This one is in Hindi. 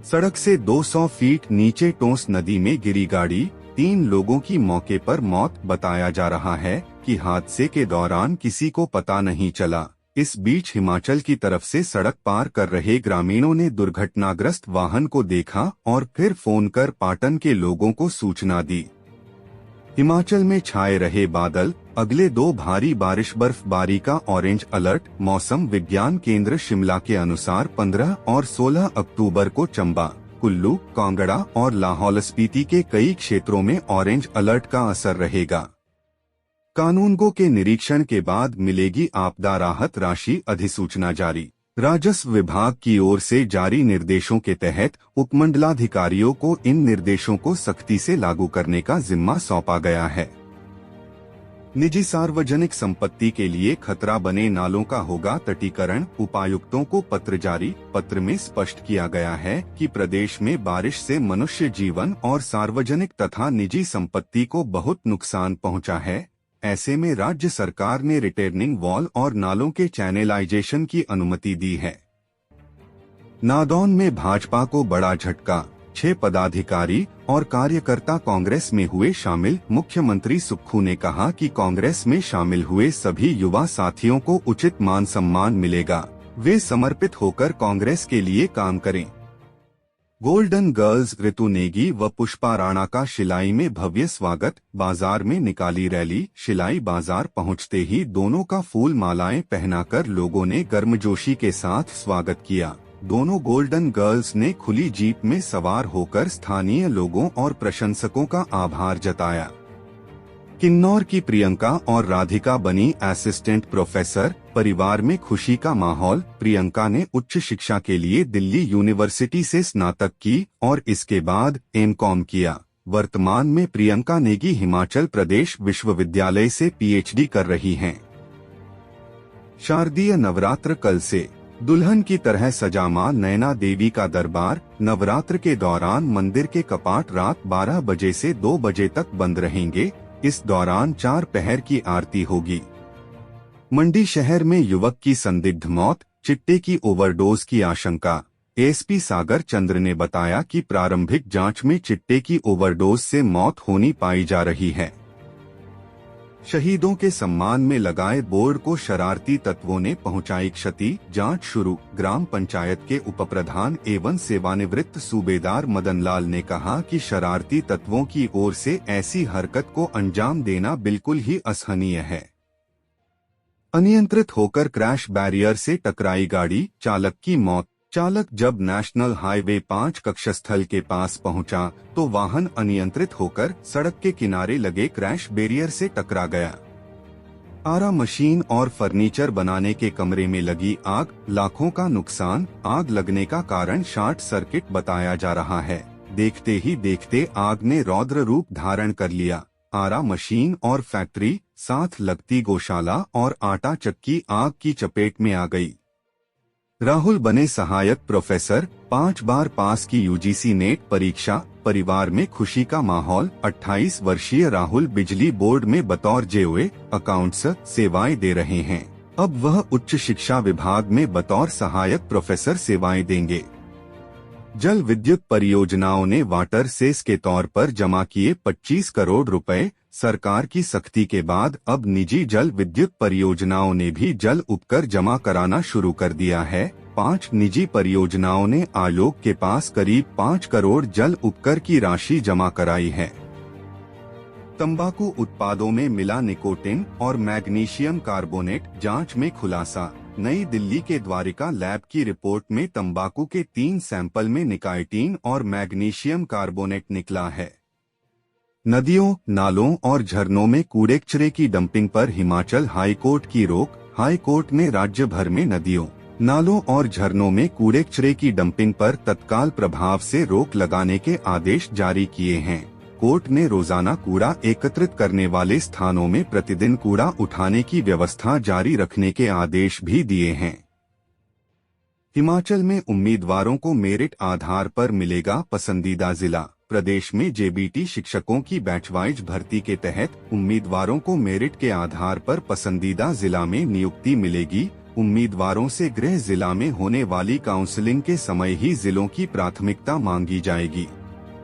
सड़क से 200 फीट नीचे टोंस नदी में गिरी गाड़ी, 3 लोगों की मौके पर मौत। बताया जा रहा है कि हादसे के दौरान किसी को पता नहीं चला। इस बीच हिमाचल की तरफ से सड़क पार कर रहे ग्रामीणों ने दुर्घटनाग्रस्त वाहन को देखा और फिर फोन कर पाटन के लोगों को सूचना दी। हिमाचल में छाए रहे बादल, अगले 2 भारी बारिश बर्फबारी का ऑरेंज अलर्ट। मौसम विज्ञान केंद्र शिमला के अनुसार 15 और 16 अक्टूबर को चंबा, कुल्लू, कांगड़ा और लाहौल स्पीति के कई क्षेत्रों में ऑरेंज अलर्ट का असर रहेगा। कानूनगो के निरीक्षण के बाद मिलेगी आपदा राहत राशि। अधिसूचना जारी। राजस्व विभाग की ओर से जारी निर्देशों के तहत उपमंडलाधिकारियों को इन निर्देशों को सख्ती से लागू करने का जिम्मा सौंपा गया है। निजी सार्वजनिक संपत्ति के लिए खतरा बने नालों का होगा तटीकरण। उपायुक्तों को पत्र जारी। पत्र में स्पष्ट किया गया है कि प्रदेश में बारिश से मनुष्य जीवन और सार्वजनिक तथा निजी संपत्ति को बहुत नुकसान पहुंचा है। ऐसे में राज्य सरकार ने रिटेनिंग वॉल और नालों के चैनलाइजेशन की अनुमति दी है। नादौन में भाजपा को बड़ा झटका, 6 पदाधिकारी और कार्यकर्ता कांग्रेस में हुए शामिल। मुख्यमंत्री सुक्खू ने कहा कि कांग्रेस में शामिल हुए सभी युवा साथियों को उचित मान सम्मान मिलेगा, वे समर्पित होकर कांग्रेस के लिए काम करें। गोल्डन गर्ल्स ऋतु नेगी व पुष्पा राणा का शिलाई में भव्य स्वागत। बाजार में निकाली रैली। शिलाई बाजार पहुंचते ही दोनों का फूल मालाएं पहनाकर लोगों ने गर्मजोशी के साथ स्वागत किया। दोनों गोल्डन गर्ल्स ने खुली जीप में सवार होकर स्थानीय लोगों और प्रशंसकों का आभार जताया। किन्नौर की प्रियंका और राधिका बनी असिस्टेंट प्रोफेसर। परिवार में खुशी का माहौल। प्रियंका ने उच्च शिक्षा के लिए दिल्ली यूनिवर्सिटी से स्नातक की और इसके बाद एमकॉम किया। वर्तमान में प्रियंका नेगी हिमाचल प्रदेश विश्वविद्यालय से पीएचडी कर रही हैं। शारदीय नवरात्र कल से। दुल्हन की तरह सजा मां नैना देवी का दरबार। नवरात्र के दौरान मंदिर के कपाट रात 12 बजे से 2 बजे तक बंद रहेंगे। इस दौरान 4 पहर की आरती होगी। मंडी शहर में युवक की संदिग्ध मौत, चिट्टे की ओवरडोज की आशंका। एसपी सागर चंद्र ने बताया कि प्रारंभिक जांच में चिट्टे की ओवरडोज से मौत होनी पाई जा रही है। शहीदों के सम्मान में लगाए बोर्ड को शरारती तत्वों ने पहुंचाई क्षति, जांच शुरू। ग्राम पंचायत के उपप्रधान एवं सेवानिवृत्त सूबेदार मदन लाल ने कहा कि शरारती तत्वों की ओर से ऐसी हरकत को अंजाम देना बिल्कुल ही असहनीय है। अनियंत्रित होकर क्रैश बैरियर से टकराई गाड़ी, चालक की मौत। चालक जब नेशनल हाईवे 5 कक्षस्थल के पास पहुंचा तो वाहन अनियंत्रित होकर सड़क के किनारे लगे क्रैश बैरियर से टकरा गया। आरा मशीन और फर्नीचर बनाने के कमरे में लगी आग, लाखों का नुकसान। आग लगने का कारण शॉर्ट सर्किट बताया जा रहा है। देखते ही देखते आग ने रौद्र रूप धारण कर लिया। आरा मशीन और फैक्ट्री, साथ लगती गौशाला और आटा चक्की आग की चपेट में आ गई। राहुल बने सहायक प्रोफेसर। 5 बार पास की यूजीसी नेट परीक्षा। परिवार में खुशी का माहौल। 28 वर्षीय राहुल बिजली बोर्ड में बतौर जेओए अकाउंट्स सेवाएं दे रहे हैं। अब वह उच्च शिक्षा विभाग में बतौर सहायक प्रोफेसर सेवाएं देंगे। जल विद्युत परियोजनाओं ने वाटर सेस के तौर पर जमा किए 25 करोड़ रुपए। सरकार की सख्ती के बाद अब निजी जल विद्युत परियोजनाओं ने भी जल उपकर जमा कराना शुरू कर दिया है। 5 निजी परियोजनाओं ने आयोग के पास करीब 5 करोड़ जल उपकर की राशि जमा कराई है। तंबाकू उत्पादों में मिला निकोटिन और मैग्नीशियम कार्बोनेट, जांच में खुलासा। नई दिल्ली के द्वारिका लैब की रिपोर्ट में तंबाकू के 3 सैंपल में निकोटीन और मैग्नीशियम कार्बोनेट निकला है। नदियों, नालों और झरनों में कूड़े कचरे की डंपिंग पर हिमाचल हाई कोर्ट की रोक। हाई कोर्ट ने राज्य भर में नदियों, नालों और झरनों में कूड़े कचरे की डंपिंग पर तत्काल प्रभाव से रोक लगाने के आदेश जारी किए हैं। कोर्ट ने रोजाना कूड़ा एकत्रित करने वाले स्थानों में प्रतिदिन कूड़ा उठाने की व्यवस्था जारी रखने के आदेश भी दिए हैं। हिमाचल में उम्मीदवारों को मेरिट आधार पर मिलेगा पसंदीदा जिला। प्रदेश में जेबीटी शिक्षकों की बैचवाइज भर्ती के तहत उम्मीदवारों को मेरिट के आधार पर पसंदीदा जिला में नियुक्ति मिलेगी। उम्मीदवारों से गृह जिला में होने वाली काउंसलिंग के समय ही जिलों की प्राथमिकता मांगी जाएगी।